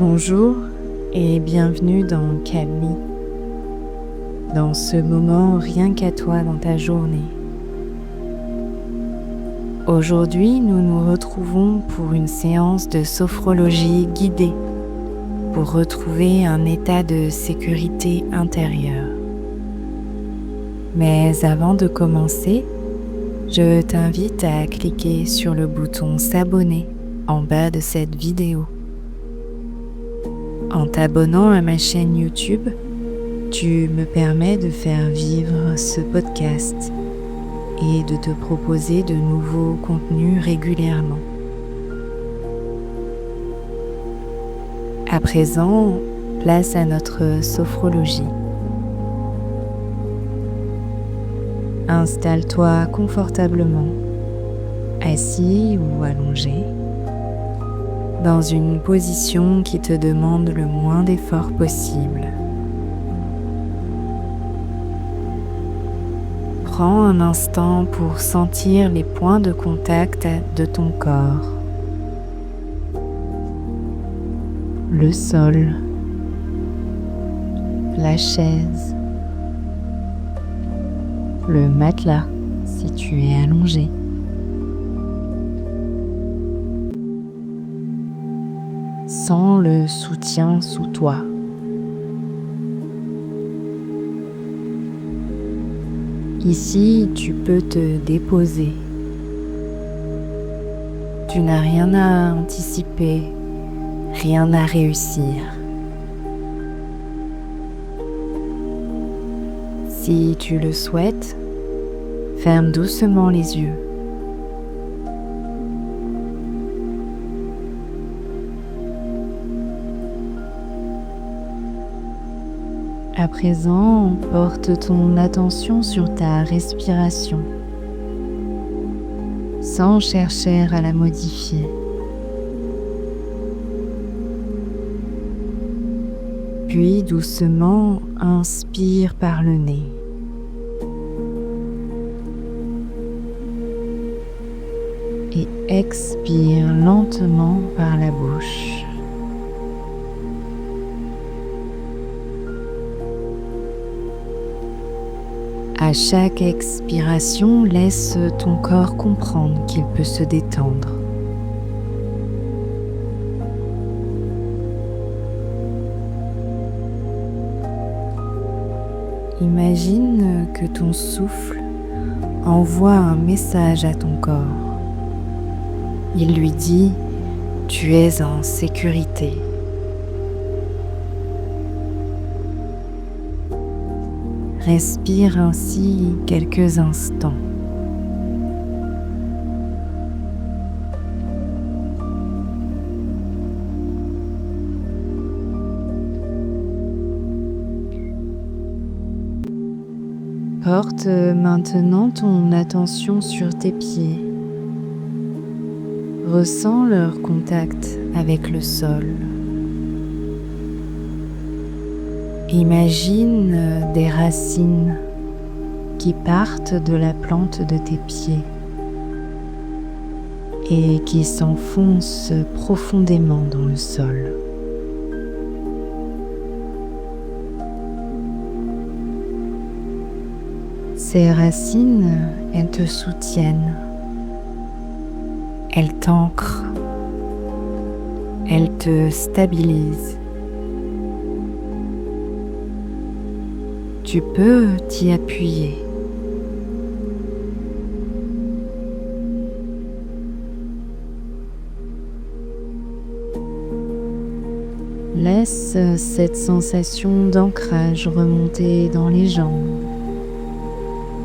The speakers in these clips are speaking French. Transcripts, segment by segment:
Bonjour et bienvenue dans Calme Me, dans ce moment rien qu'à toi dans ta journée. Aujourd'hui, nous nous retrouvons pour une séance de sophrologie guidée pour retrouver un état de sécurité intérieure. Mais avant de commencer, je t'invite à cliquer sur le bouton s'abonner en bas de cette vidéo. En t'abonnant à ma chaîne YouTube, tu me permets de faire vivre ce podcast et de te proposer de nouveaux contenus régulièrement. À présent, place à notre sophrologie. Installe-toi confortablement, assis ou allongé, dans une position qui te demande le moins d'effort possible. Prends un instant pour sentir les points de contact de ton corps. Le sol, la chaise, le matelas si tu es allongé. Sens le soutien sous toi. Ici, tu peux te déposer. Tu n'as rien à anticiper, rien à réussir. Si tu le souhaites, ferme doucement les yeux. À présent, porte ton attention sur ta respiration, sans chercher à la modifier. Puis doucement, inspire par le nez. Et expire lentement par la bouche. À chaque expiration, laisse ton corps comprendre qu'il peut se détendre. Imagine que ton souffle envoie un message à ton corps. Il lui dit « Tu es en sécurité ». Respire ainsi quelques instants. Porte maintenant ton attention sur tes pieds. Ressens leur contact avec le sol. Imagine des racines qui partent de la plante de tes pieds et qui s'enfoncent profondément dans le sol. Ces racines, elles te soutiennent, elles t'ancrent, elles te stabilisent. Tu peux t'y appuyer. Laisse cette sensation d'ancrage remonter dans les jambes,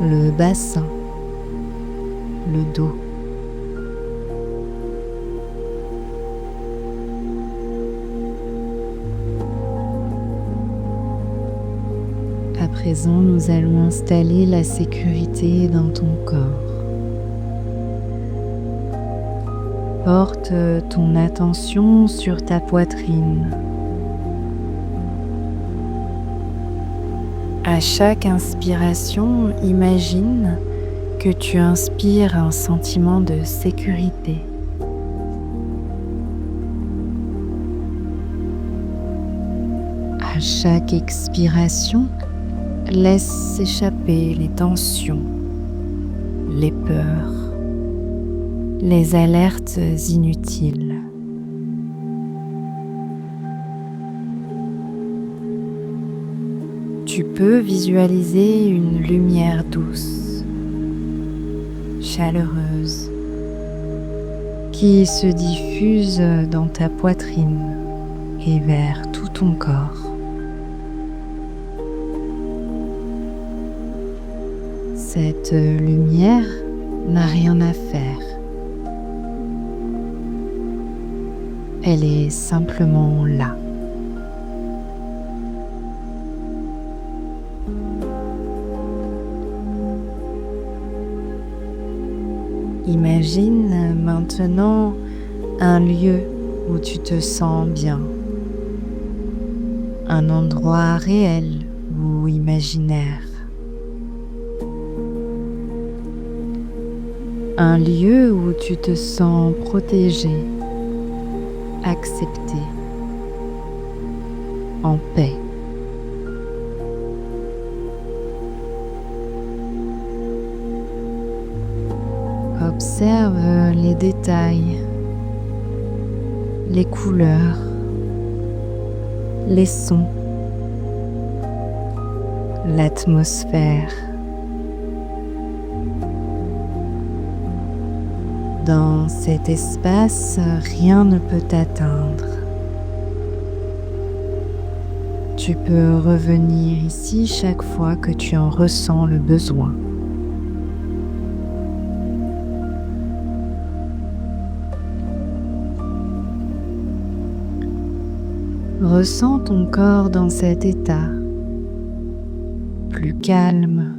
le bassin, le dos. À présent, nous allons installer la sécurité dans ton corps. Porte ton attention sur ta poitrine. À chaque inspiration, imagine que tu inspires un sentiment de sécurité. chaque expiration, laisse s'échapper les tensions, les peurs, les alertes inutiles. Tu peux visualiser une lumière douce, chaleureuse, qui se diffuse dans ta poitrine et vers tout ton corps. Cette lumière n'a rien à faire. Elle est simplement là. Imagine maintenant un lieu où tu te sens bien, un endroit réel ou imaginaire, un lieu où tu te sens protégé, accepté, en paix. Observe les détails, les couleurs, les sons, l'atmosphère. Dans cet espace, rien ne peut t'atteindre. Tu peux revenir ici chaque fois que tu en ressens le besoin. Ressens ton corps dans cet état, plus calme,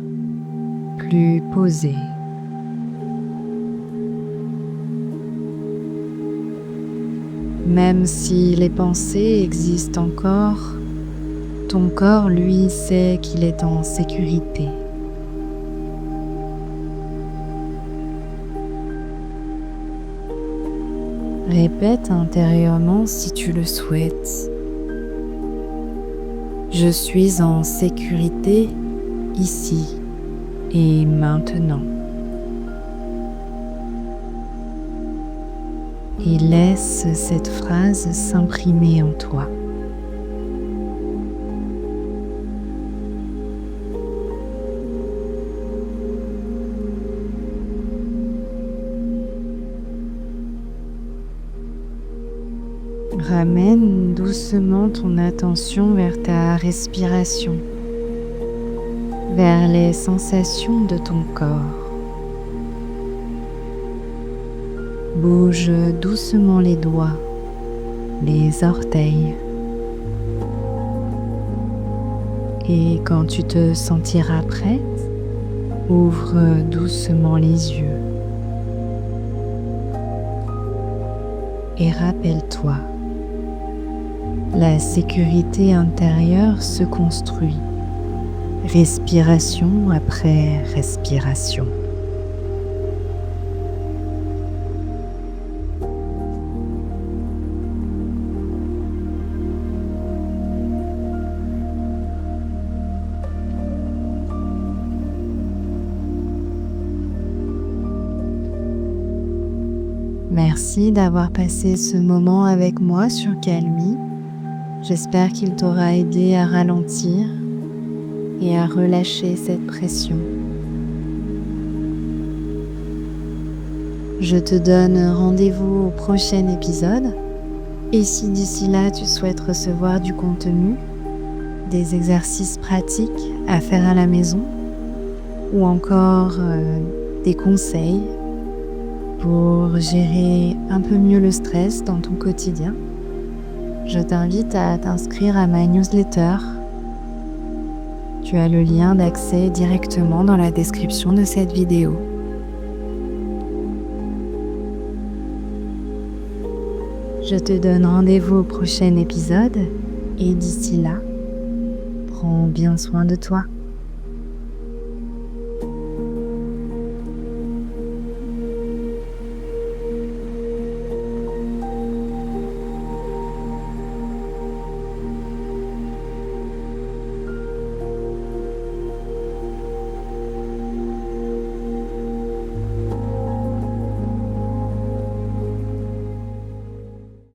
plus posé. Même si les pensées existent encore, ton corps, lui, sait qu'il est en sécurité. Répète intérieurement si tu le souhaites. Je suis en sécurité ici et maintenant. Et laisse cette phrase s'imprimer en toi. Ramène doucement ton attention vers ta respiration, vers les sensations de ton corps. Bouge doucement les doigts, les orteils. Et quand tu te sentiras prête, ouvre doucement les yeux. Et rappelle-toi, la sécurité intérieure se construit, respiration après respiration. Merci d'avoir passé ce moment avec moi sur Calmy. J'espère qu'il t'aura aidé à ralentir et à relâcher cette pression. Je te donne rendez-vous au prochain épisode. Et si d'ici là tu souhaites recevoir du contenu, des exercices pratiques à faire à la maison ou encore des conseils pour gérer un peu mieux le stress dans ton quotidien, je t'invite à t'inscrire à ma newsletter. Tu as le lien d'accès directement dans la description de cette vidéo. Je te donne rendez-vous au prochain épisode et d'ici là, prends bien soin de toi.